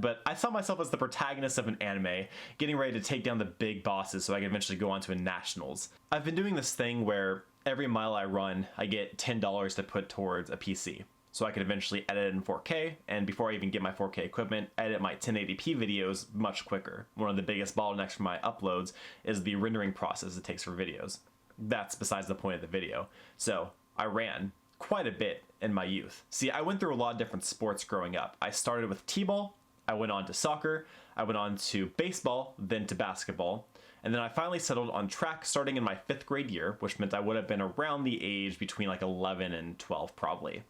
that, but I saw myself as the protagonist of an anime, getting ready to take down the big bosses so I could eventually go on to a nationals. I've been doing this thing where every mile I run, I get $10 to put towards a PC. So I could eventually edit it in 4K, and before I even get my 4K equipment, edit my 1080p videos much quicker. One of the biggest bottlenecks for my uploads is the rendering process it takes for videos. That's besides the point of the video. So I ran quite a bit in my youth. See, I went through a lot of different sports growing up. I started with t-ball, I went on to soccer, I went on to baseball, then to basketball, and then I finally settled on track starting in my 5th grade year, which meant I would have been around the age between like 11 and 12 probably.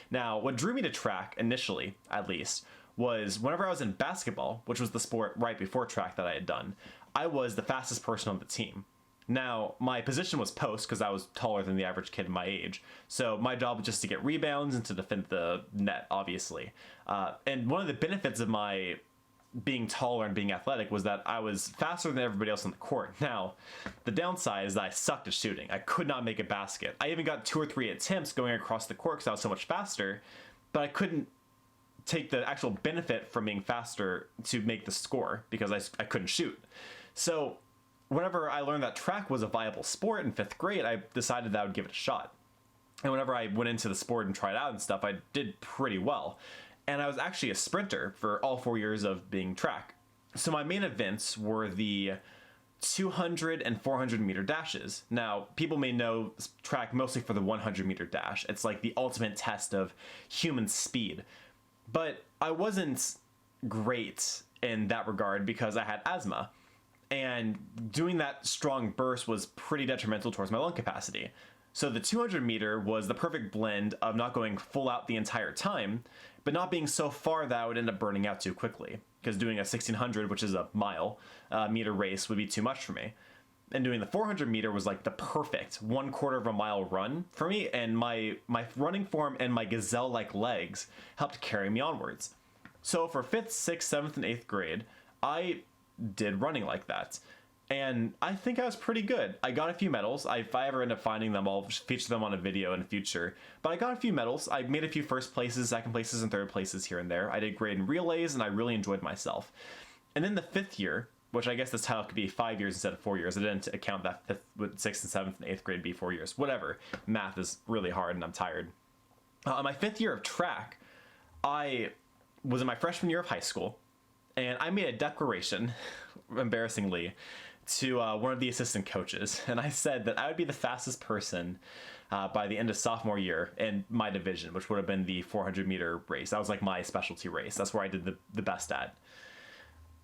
Now, what drew me to track, initially at least, was whenever I was in basketball, which was the sport right before track that I had done, I was the fastest person on the team. Now, my position was post because I was taller than the average kid my age, so my job was just to get rebounds and to defend the net, obviously. And one of the benefits of my being taller and being athletic was that I was faster than everybody else on the court. Now, the downside is that I sucked at shooting. I could not make a basket. I even got 2 or 3 attempts going across the court because I was so much faster, but I couldn't take the actual benefit from being faster to make the score because I couldn't shoot. So whenever I learned that track was a viable sport in 5th grade, I decided that I would give it a shot. And whenever I went into the sport and tried out and stuff, I did pretty well. And I was actually a sprinter for all 4 years of being track. So my main events were the 200 and 400 meter dashes. Now, people may know track mostly for the 100 meter dash. It's like the ultimate test of human speed. But I wasn't great in that regard because I had asthma. And doing that strong burst was pretty detrimental towards my lung capacity. So the 200 meter was the perfect blend of not going full out the entire time, but not being so far that I would end up burning out too quickly. Because doing a 1600, which is a mile meter race, would be too much for me. And doing the 400 meter was like the perfect 1/4 of a mile run for me, and my running form and my gazelle-like legs helped carry me onwards. So for 5th, 6th, 7th, and 8th grade, I did running like that. And I think I was pretty good. I got a few medals. If I ever end up finding them, I'll feature them on a video in the future. But I got a few medals. I made a few 1st places, 2nd places, and 3rd places here and there. I did great in relays, and I really enjoyed myself. And then the 5th year, which I guess this title could be 5 years instead of 4 years. I didn't account that 5th, 6th, and 7th, and 8th grade be 4 years. Whatever. Math is really hard, and I'm tired. My 5th year of track, I was in my freshman year of high school, and I made a declaration, embarrassingly, to one of the assistant coaches, and I said that I would be the fastest person by the end of sophomore year in my division, which would have been the 400 meter race. That was like my specialty race. That's where I did the best at.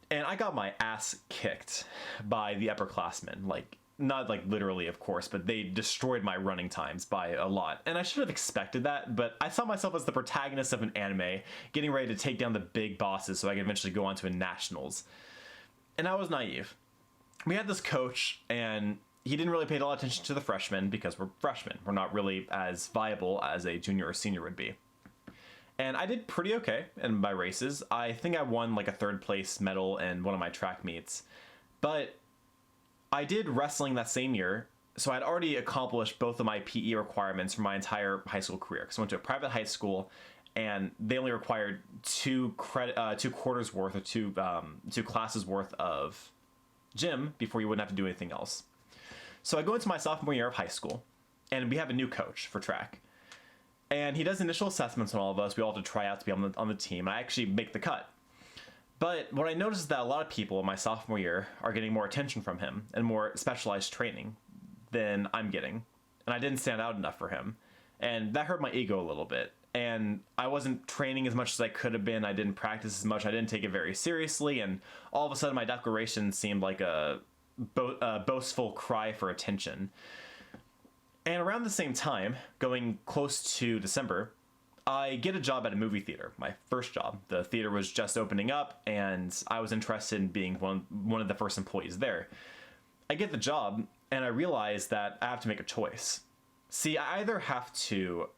And I got my ass kicked by the upperclassmen, like, not like literally, of course, but they destroyed my running times by a lot. And I should have expected that, but I saw myself as the protagonist of an anime, getting ready to take down the big bosses so I could eventually go on to a nationals. And I was naive. We had this coach, and he didn't really pay a lot of attention to the freshmen because we're freshmen. We're not really as viable as a junior or senior would be. And I did pretty okay in my races. I think I won like a 3rd place medal in one of my track meets. But I did wrestling that same year, so I'd already accomplished both of my PE requirements for my entire high school career. Because I went to a private high school, and they only required 2 quarters worth or 2 classes worth of gym before you wouldn't have to do anything else. So I go into my sophomore year of high school, and we have a new coach for track. And he does initial assessments on all of us. We all have to try out to be on the team. I actually make the cut. But what I noticed is that a lot of people in my sophomore year are getting more attention from him and more specialized training than I'm getting. And I didn't stand out enough for him. And that hurt my ego a little bit. And I wasn't training as much as I could have been. I didn't practice as much. I didn't take it very seriously. And all of a sudden my declaration seemed like a boastful cry for attention. And around the same time, going close to December, I get a job at a movie theater, my first job. The theater was just opening up, and I was interested in being one of the first employees there. I get the job, and I realize that I have to make a choice. See, I either have to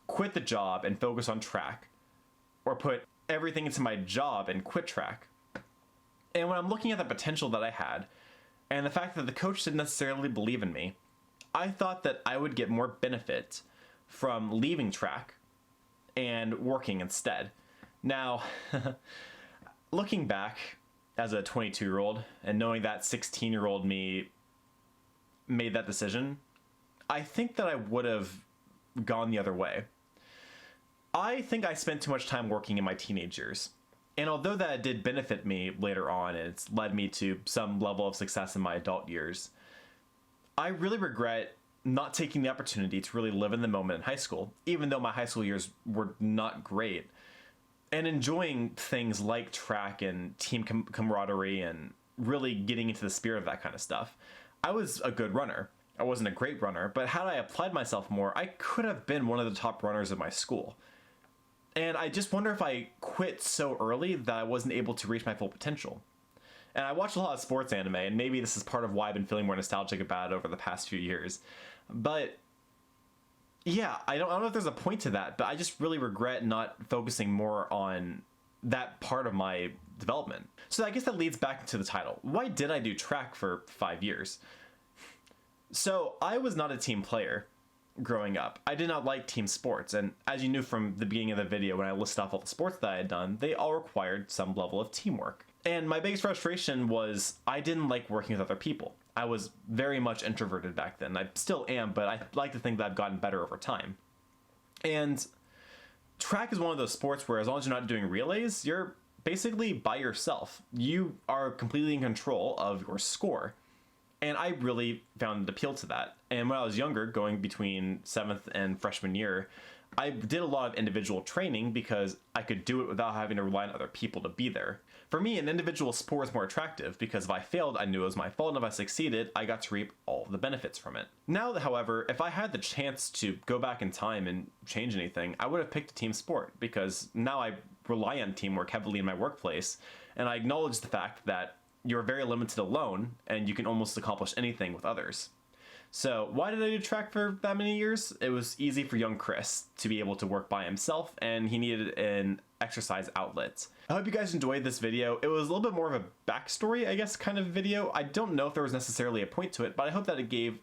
quit the job and focus on track, or put everything into my job and quit track. And when I'm looking at the potential that I had, and the fact that the coach didn't necessarily believe in me, I thought that I would get more benefit from leaving track and working instead. Now, looking back as a 22-year-old and knowing that 16-year-old me made that decision, I think that I would have gone the other way. I think I spent too much time working in my teenage years. And although that did benefit me later on, and it's led me to some level of success in my adult years, I really regret not taking the opportunity to really live in the moment in high school, even though my high school years were not great, and enjoying things like track and team camaraderie and really getting into the spirit of that kind of stuff. I was a good runner. I wasn't a great runner, but had I applied myself more, I could have been one of the top runners of my school. And I just wonder if I quit so early that I wasn't able to reach my full potential. And I watch a lot of sports anime, and maybe this is part of why I've been feeling more nostalgic about it over the past few years. But yeah, I don't know if there's a point to that, but I just really regret not focusing more on that part of my development. So I guess that leads back to the title. Why did I do track for 5 years? So I was not a team player growing up. I did not like team sports, and as you knew from the beginning of the video when I listed off all the sports that I had done, they all required some level of teamwork. And my biggest frustration was I didn't like working with other people. I was very much introverted back then. I still am, but I like to think that I've gotten better over time. And track is one of those sports where as long as you're not doing relays, you're basically by yourself. You are completely in control of your score. And I really found an appeal to that. And when I was younger, going between 7th and freshman year, I did a lot of individual training because I could do it without having to rely on other people to be there. For me, an individual sport is more attractive because if I failed, I knew it was my fault, and if I succeeded, I got to reap all of the benefits from it. Now, however, if I had the chance to go back in time and change anything, I would have picked a team sport because now I rely on teamwork heavily in my workplace, and I acknowledge the fact that you're very limited alone, and you can almost accomplish anything with others. So why did I do track for that many years? It was easy for young Chris to be able to work by himself, and he needed an exercise outlet. I hope you guys enjoyed this video. It was a little bit more of a backstory, I guess, kind of video. I don't know if there was necessarily a point to it, but I hope that it gave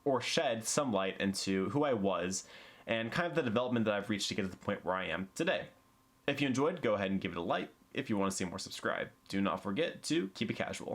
or shed some light into who I was and kind of the development that I've reached to get to the point where I am today. If you enjoyed, go ahead and give it a like. If you want to see more, subscribe. Do not forget to keep it casual.